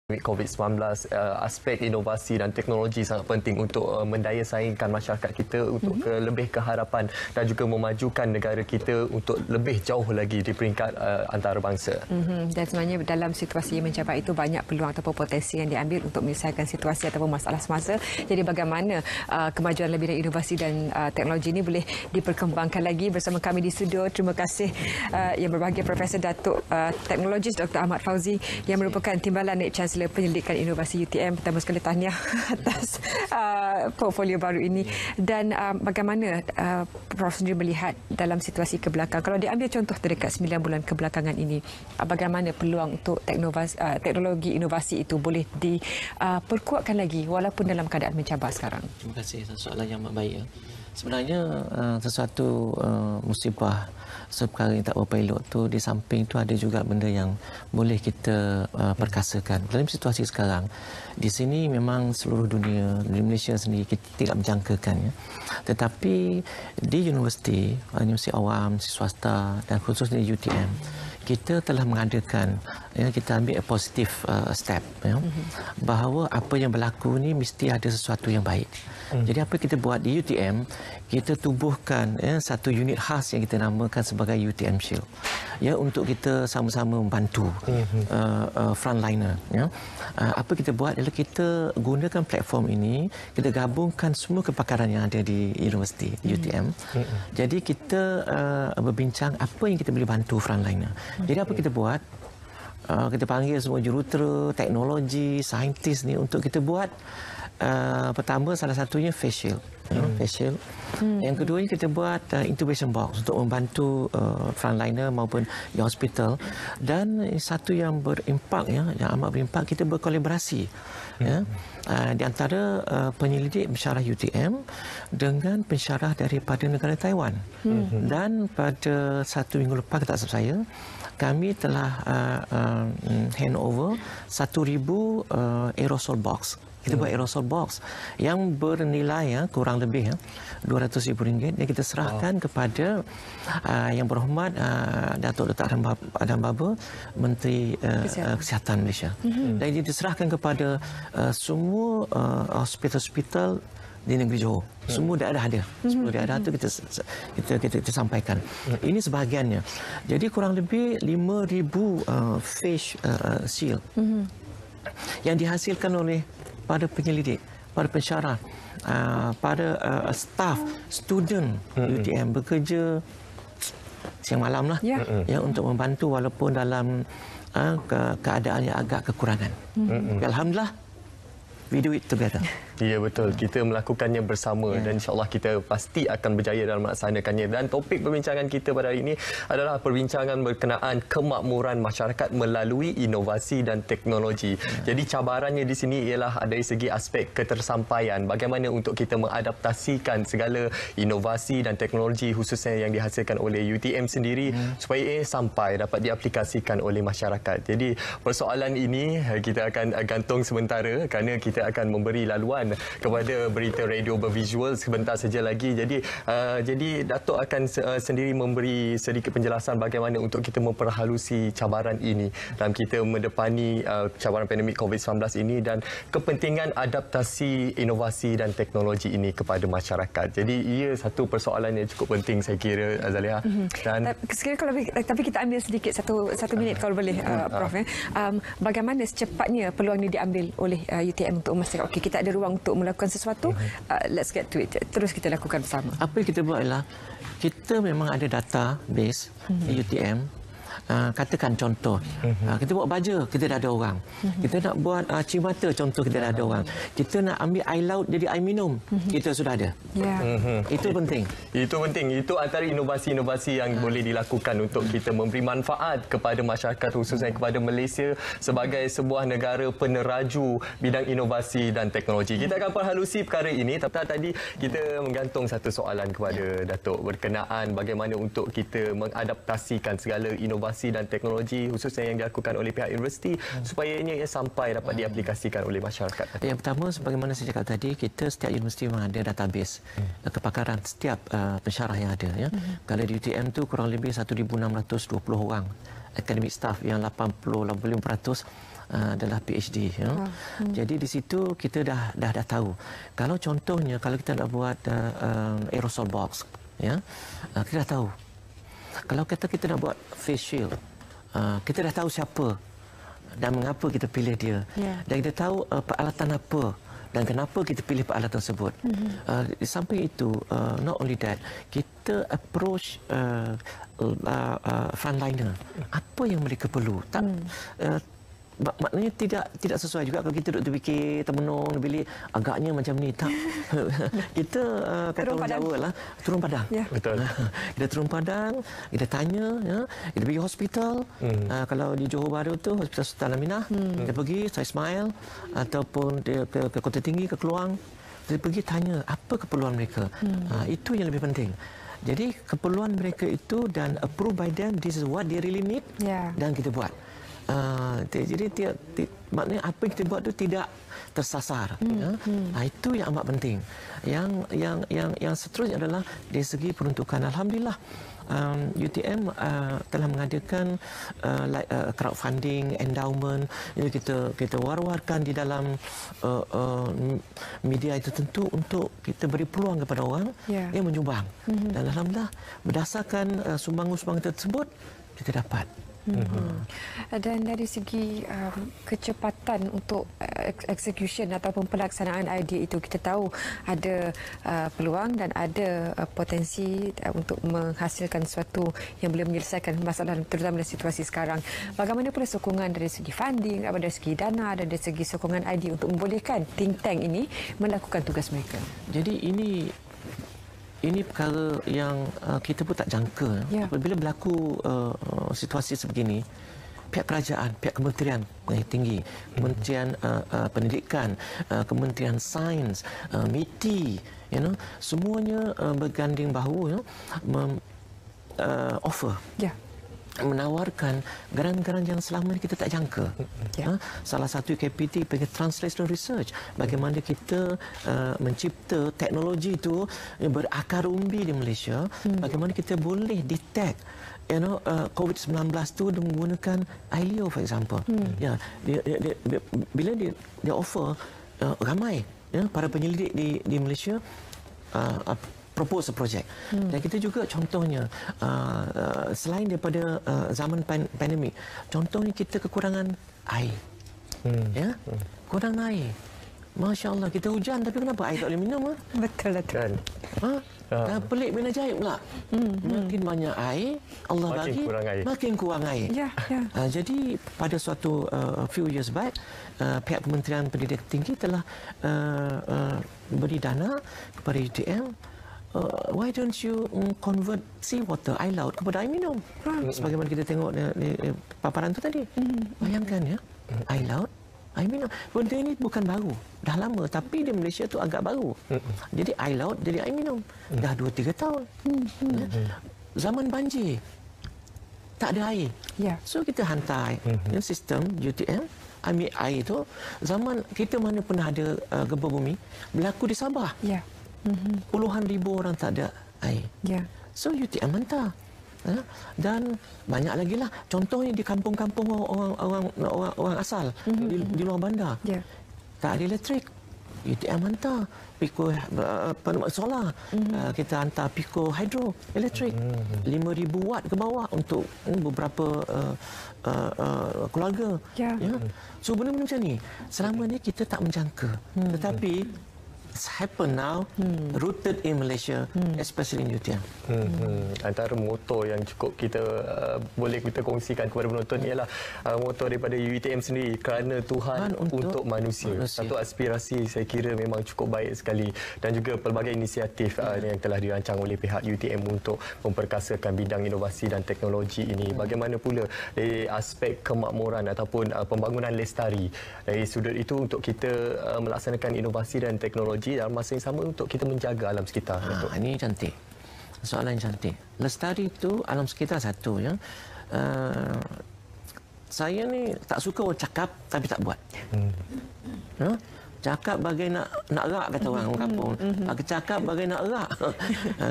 COVID-19, aspek inovasi dan teknologi sangat penting untuk mendaya saingkan masyarakat kita untuk lebih ke harapan dan juga memajukan negara kita untuk lebih jauh lagi di peringkat antarabangsa. Dan sebenarnya dalam situasi yang mencabar itu banyak peluang ataupun potensi yang diambil untuk menyelesaikan situasi ataupun masalah semasa. Jadi bagaimana kemajuan lebih dan inovasi dan teknologi ini boleh diperkembangkan lagi bersama kami di studio. Terima kasih yang berbahagia Profesor Datuk Teknologis Dr. Ahmad Fauzi yang merupakan Timbalan Naib Chancellor Penyelidikan Inovasi UTM. Pertama sekali tahniah atas portfolio baru ini. Dan bagaimana Prof sendiri melihat dalam situasi kebelakang, kalau diambil contoh terdekat 9 bulan kebelakangan ini, bagaimana peluang untuk teknologi inovasi itu boleh diperkuatkan lagi walaupun dalam keadaan mencabar sekarang? Terima kasih, soalan yang amat baik. Sebenarnya sesuatu musibah, perkara yang tak berapa elok tu, di samping tu ada juga benda yang boleh kita perkasakan. Dalam situasi sekarang, di sini memang seluruh dunia, di Malaysia sendiri kita tidak menjangkakan. Ya. Tetapi di universiti awam, swasta dan khususnya di UTM, kita telah mengadakan, kita ambil a positive step, bahawa apa yang berlaku ni mesti ada sesuatu yang baik. Jadi apa kita buat di UTM, kita tubuhkan satu unit khas yang kita namakan sebagai UTM Shield, untuk kita sama-sama membantu frontliner. Apa kita buat adalah kita gunakan platform ini, kita gabungkan semua kepakaran yang ada di universiti UTM. Jadi kita berbincang apa yang kita boleh bantu frontliner. Jadi apa kita buat? Kita panggil semua jurutera, teknologi, saintis ni untuk kita buat pertama, salah satunya face shield. Yang kedua kita buat intubation box untuk membantu frontliner maupun di hospital. Dan satu yang berimpak, yang amat berimpak, kita berkolaborasi di antara penyelidik pensyarah UTM dengan pensyarah daripada negara Taiwan. Dan pada 1 minggu lepas, tak silap saya, kami telah hand over 1,000 aerosol box. Kita buat aerosol box yang bernilai kurang lebih RM200,000 yang kita serahkan kepada Yang Berhormat Datuk Dr. Adam Baba, Menteri Kesihatan Malaysia. Dan ini diserahkan kepada semua hospital-hospital di negeri Johor. Semua dah ada. Semua dah ada tu kita sampaikan. Ini sebahagiannya. Jadi kurang lebih 5,000 face shield yang dihasilkan oleh para penyelidik, para pensyarah, para staf, student UTM bekerja siang malam lah, untuk membantu walaupun dalam keadaan yang agak kekurangan. Alhamdulillah, we do it together. Ya, betul. Kita melakukannya bersama dan insya-Allah kita pasti akan berjaya dalam melaksanakannya. Dan topik perbincangan kita pada hari ini adalah perbincangan berkenaan kemakmuran masyarakat melalui inovasi dan teknologi. Jadi cabarannya di sini ialah dari segi aspek ketersampaian. Bagaimana untuk kita mengadaptasikan segala inovasi dan teknologi khususnya yang dihasilkan oleh UTM sendiri supaya sampai dapat diaplikasikan oleh masyarakat. Jadi persoalan ini kita akan gantung sementara kerana kita akan memberi laluan kepada berita radio bervisual sebentar saja lagi. Jadi Datuk akan sendiri memberi sedikit penjelasan bagaimana untuk kita memperhalusi cabaran ini dalam kita mendepani cabaran pandemik COVID-19 ini dan kepentingan adaptasi inovasi dan teknologi ini kepada masyarakat. Jadi ia satu persoalan yang cukup penting saya kira, Azalea. Dan tapi kita ambil sedikit satu minit kalau boleh, Prof. Bagaimana secepatnya peluang ini diambil oleh UTM untuk memastikan kita ada ruang untuk melakukan sesuatu, let's get to it. Terus kita lakukan bersama. Apa yang kita buat ialah kita memang ada database di UTM. Katakan contoh, kita buat baja, kita dah ada orang. Kita nak buat cimata, contoh, kita dah ada orang. Kita nak ambil air laut jadi air minum, kita sudah ada. Itu penting. Itu penting. Itu antara inovasi-inovasi yang boleh dilakukan untuk kita memberi manfaat kepada masyarakat, khususnya kepada Malaysia sebagai sebuah negara peneraju bidang inovasi dan teknologi. Kita akan perhalusi perkara ini. Tapi tadi kita menggantung satu soalan kepada Datuk berkenaan bagaimana untuk kita mengadaptasikan segala inovasi dan teknologi khususnya yang dilakukan oleh pihak universiti supaya ia sampai dapat diaplikasikan oleh masyarakat. Yang pertama, sebagaimana saya cakap tadi, kita setiap universiti memang ada database kepakaran setiap pensyarah yang ada. Kalau di UTM tu kurang lebih 1,620 orang academic staff yang 85% adalah PhD. Jadi di situ kita dah tahu. Kalau contohnya kalau kita nak buat aerosol box, kita dah tahu. Kalau kita nak buat face shield, kita dah tahu siapa dan mengapa kita pilih dia. Dan kita tahu peralatan apa dan kenapa kita pilih peralatan tersebut. Di samping itu, not only that, kita approach frontliner. Apa yang mereka perlu? Maknanya tidak sesuai juga kalau kita duduk terfikir, termenung, pilih agaknya macam ni. Tak. Kita kata orang Jawa lah, turun padang. Betul. Kita turun padang, kita tanya, kita pergi hospital. Kalau di Johor Bahru tu, Hospital Sultan Aminah, kita pergi, saya smile, ataupun ke Kota Tinggi, ke Keluang. Kita pergi tanya apa keperluan mereka. Itu yang lebih penting. Jadi keperluan mereka itu dan approved by them, this is what they really need, dan kita buat. Jadi maknanya apa yang kita buat itu tidak tersasar. Itu yang amat penting. Yang seterusnya adalah dari segi peruntukan. Alhamdulillah, UTM telah mengadakan crowdfunding, endowment. Jadi kita war-warkan di dalam media itu tentu untuk kita beri peluang kepada orang yang menyumbang. Dan alhamdulillah berdasarkan sumbangan-sumbangan tersebut kita dapat. Dan dari segi kecepatan untuk execution ataupun pelaksanaan idea itu, kita tahu ada peluang dan ada potensi untuk menghasilkan sesuatu yang boleh menyelesaikan masalah terutama dalam situasi sekarang. Bagaimana pula sokongan dari segi funding, dari segi dana dan dari segi sokongan idea untuk membolehkan think tank ini melakukan tugas mereka? Jadi ini perkara yang kita pun tak jangka. Apabila berlaku situasi sebegini, pihak kerajaan, pihak kementerian tinggi, Kementerian Pendidikan, Kementerian Sains, MITI, semuanya berganding bahu, offer. Menawarkan geran-geran yang selama ini kita tak jangka. Salah satu KPT pergi Translation Research. Bagaimana kita mencipta teknologi itu berakar umbi di Malaysia. Bagaimana kita boleh detect COVID-19 itu menggunakan ILEO, for example. Bila dia offer, ramai para penyelidik di Malaysia propose a project. Dan kita juga contohnya selain daripada zaman pandemik, contohnya kita kekurangan air. Kurang air. Masya Allah, kita hujan tapi kenapa air tak boleh minum? Betul. Dan pelik bin ajaib pula. Makin banyak air Allah bagi, makin kurang air. Jadi pada suatu few years back, pihak Kementerian Pendidikan Tinggi telah beri dana kepada UTM. Why don't you convert seawater, air laut, kepada air minum? Sebagaimana kita tengok di paparan itu tadi. Bayangkan air laut, air minum. Benda ini bukan baru, dah lama, tapi di Malaysia tu agak baru. Jadi air laut jadi air minum. Dah 2-3 tahun. Zaman banjir, tak ada air. So kita hantar sistem UTM, ambil air tu. Zaman kita mana pernah ada gempa bumi, berlaku di Sabah. Puluhan ribu orang tak ada air. So UTM hantar. Dan banyak lagi lah. Contohnya di kampung-kampung orang asal di luar bandar. Tak ada elektrik. UTM hantar piko solar. Kita hantar piko hydro elektrik 5,000 watt ke bawah untuk beberapa keluarga. So benda-benda macam ni selama ni kita tak menjangka. Tetapi it's happen now, rooted in Malaysia, especially in UTM. Antara motor yang cukup kita boleh kita kongsikan kepada penonton ialah motor daripada UTM sendiri, kerana Tuhan untuk manusia. Satu aspirasi saya kira memang cukup baik sekali, dan juga pelbagai inisiatif yang telah dirancang oleh pihak UTM untuk memperkasakan bidang inovasi dan teknologi ini. Bagaimana pula dari aspek kemakmuran ataupun pembangunan lestari, dari sudut itu untuk kita melaksanakan inovasi dan teknologi dalam masa yang sama untuk kita menjaga alam sekitar. Ini cantik. Soalan yang cantik. Lestari itu alam sekitar satu. Saya ni tak suka orang cakap tapi tak buat. Cakap bagai nak rak, kata orang kampung. Cakap bagai nak rak.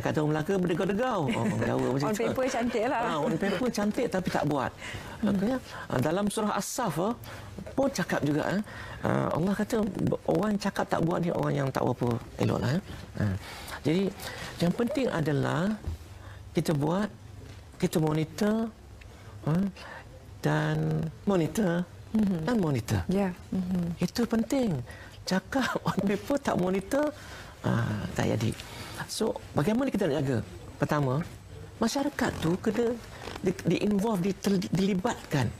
Kata orang Melaka berdegau-degau. Jawa macam On paper cantik lah. On paper cantik tapi tak buat. Makanya dalam surah As-Saf pun cakap juga. Allah kata orang cakap tak buat ni orang yang tak apa elok lah. Jadi yang penting adalah kita buat, kita monitor dan monitor dan monitor. Ya. Itu penting. Cakap on paper tak monitor, tak jadi. So, bagaimana kita nak jaga? Pertama, masyarakat tu kena di-involve, dilibatkan.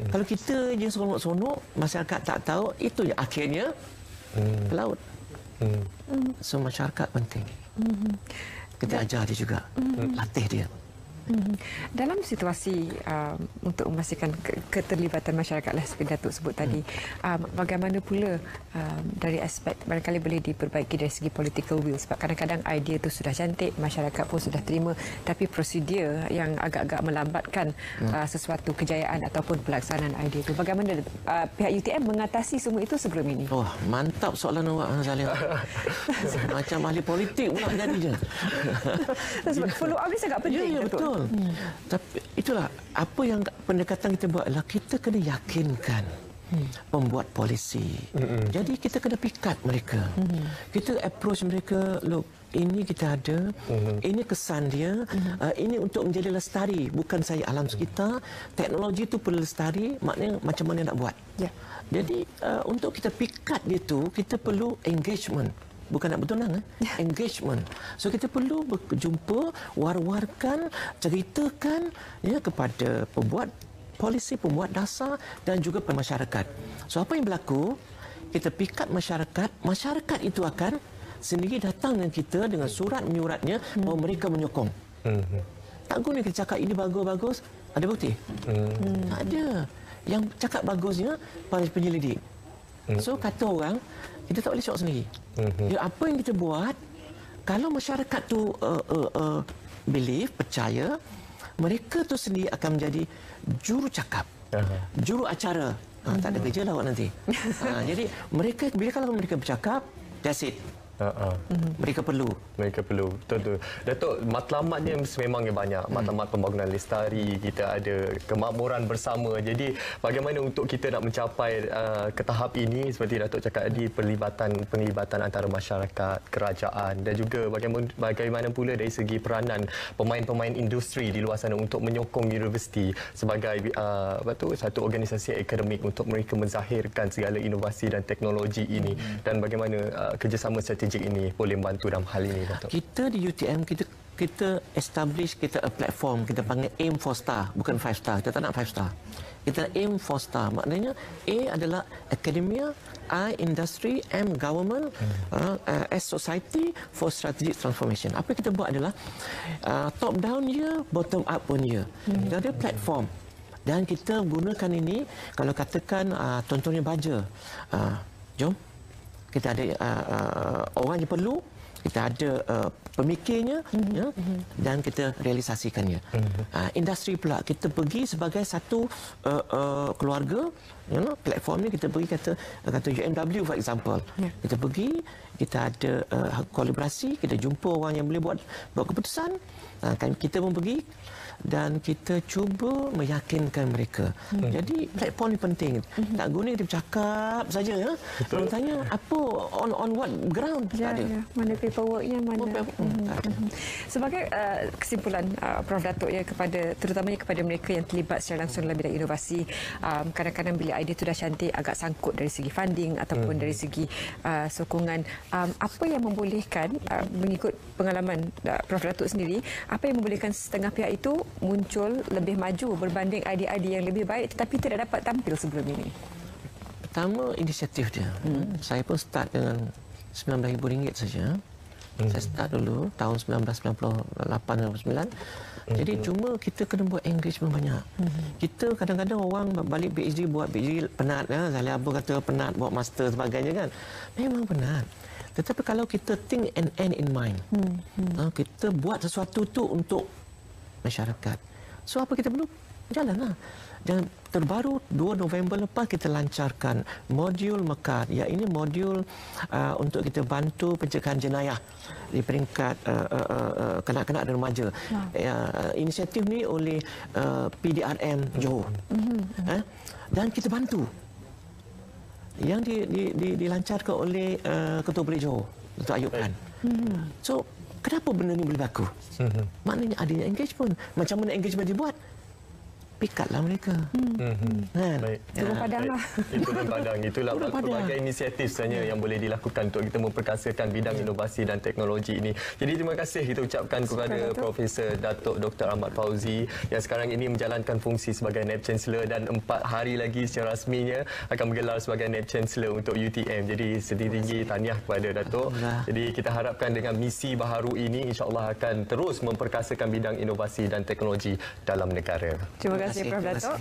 Kalau kita je seronok-seronok, masyarakat tak tahu, itu je akhirnya ke laut. So, masyarakat penting. Kita ajar dia juga, latih dia. Dalam situasi untuk memastikan keterlibatan masyarakat lah seperti Datuk sebut tadi, bagaimana pula dari aspek barangkali boleh diperbaiki dari segi political will, sebab kadang-kadang idea itu sudah cantik, masyarakat pun sudah terima, tapi prosedur yang agak-agak melambatkan sesuatu kejayaan ataupun pelaksanaan idea itu. Bagaimana pihak UTM mengatasi semua itu sebelum ini? Oh, mantap soalan awak, Zalia. Macam ahli politik pula jadi je. Sebab follow up ni sangat penting. Ya, betul. Tapi itulah apa yang pendekatan kita buat adalah kita kena yakinkan pembuat polisi. Jadi kita kena pikat mereka. Kita approach mereka, look, ini kita ada, ini kesan dia, ini untuk menjadi lestari, bukan saya alam sekitar, teknologi itu perlu lestari, maknanya macam mana nak buat. Ya. Jadi untuk kita pikat dia tu, kita perlu engagement. Bukan nak bertunang, engagement. So kita perlu berjumpa, war-warkan, ceritakan kepada pembuat polisi, pembuat dasar dan juga masyarakat. So apa yang berlaku? Kita pikat masyarakat, masyarakat itu akan sendiri datang dengan kita dengan surat menyuratnya bahawa mereka menyokong. Tak guna kita cakap ini bagus-bagus, ada bukti? Tak ada. Yang cakap bagusnya penyelidik. So kata orang, kita tak boleh syok sendiri. Apa yang kita buat, kalau masyarakat tu believe, percaya, mereka tu sendiri akan menjadi juru cakap, juru acara. Tak ada kerja lah awak nanti. Jadi mereka, bila kalau mereka bercakap, that's it. Mereka perlu. Betul. Datuk, matlamatnya memangnya banyak. Matlamat pembangunan lestari, kita ada kemakmuran bersama. Jadi bagaimana untuk kita nak mencapai ke tahap ini, seperti Datuk cakap tadi, penglibatan antara masyarakat, kerajaan dan juga bagaimana pula dari segi peranan pemain-pemain industri di luar sana untuk menyokong universiti sebagai satu organisasi akademik untuk mereka menzahirkan segala inovasi dan teknologi ini, dan bagaimana kerjasama strategik ini boleh membantu dalam hal ini, Datuk? Kita di UTM, kita establish kita a platform, kita panggil aim 4 star, bukan 5 star. Kita tak nak 5 star. Kita aim 4 star. Maknanya A adalah academia, I industry, M government, S society for strategic transformation. Apa yang kita buat adalah top down ya, bottom up pun ya. Kita ada platform. Dan kita gunakan ini, kalau katakan contohnya baja. Jom. Kita ada orang yang perlu, kita ada pemikirnya, dan kita realisasikannya. Industri pula, kita pergi sebagai satu keluarga, platform ni kita pergi kata UMW for example. Kita pergi, kita ada kolaborasi, kita jumpa orang yang boleh buat keputusan, kita pun pergi dan kita cuba meyakinkan mereka. Jadi platform ni penting. Tak guna kita bercakap saja ya. Kalau tanya apa on what ground, tak ada. Mana paperworknya, mana. Sebagai kesimpulan Prof Datuk ya, terutamanya kepada mereka yang terlibat secara langsung dalam bidang inovasi, kadang-kadang bila idea itu dah cantik agak sangkut dari segi funding ataupun dari segi sokongan, apa yang membolehkan, mengikut pengalaman Prof Datuk sendiri, apa yang membolehkan setengah pihak itu muncul lebih maju berbanding idea-idea yang lebih baik tetapi tidak dapat tampil sebelum ini? Pertama, inisiatif dia. Saya pun start dengan RM19,000 saja. Saya start dulu tahun 1998-99. Jadi cuma kita kena buat engagement banyak. Kita kadang-kadang orang balik PhD, buat PhD penat. Zalia Abdul kata penat, buat master sebagainya kan. Memang penat. Tetapi kalau kita think and end in mind, kita buat sesuatu tu untuk masyarakat. So apa kita perlu? Jalanlah. Dan terbaru 2 November lepas kita lancarkan modul Mekar, ya ini modul untuk kita bantu pencegahan jenayah di peringkat kanak-kanak dan remaja. Inisiatif ni oleh PDRM Johor. Dan kita bantu. Yang dilancarkan oleh Ketua Belik Johor, Dr. Ayub Khan. So, kenapa benda ni boleh berlaku? Maknanya adanya engagement. Macam mana engagement dibuat? Pikatlah mereka. Baik. Turun padang lah. Turun padang. Itulah pelbagai inisiatif sebenarnya yang boleh dilakukan untuk kita memperkasakan bidang inovasi dan teknologi ini. Jadi terima kasih kita ucapkan kepada Profesor Datuk Dr. Ahmad Fauzi yang sekarang ini menjalankan fungsi sebagai Naib Chancellor dan 4 hari lagi secara rasminya akan bergelar sebagai Naib Chancellor untuk UTM. Jadi setinggi-tinggi tahniah kepada Datuk. Jadi kita harapkan dengan misi baharu ini insya-Allah akan terus memperkasakan bidang inovasi dan teknologi dalam negara. Terima kasih Prof. Datuk.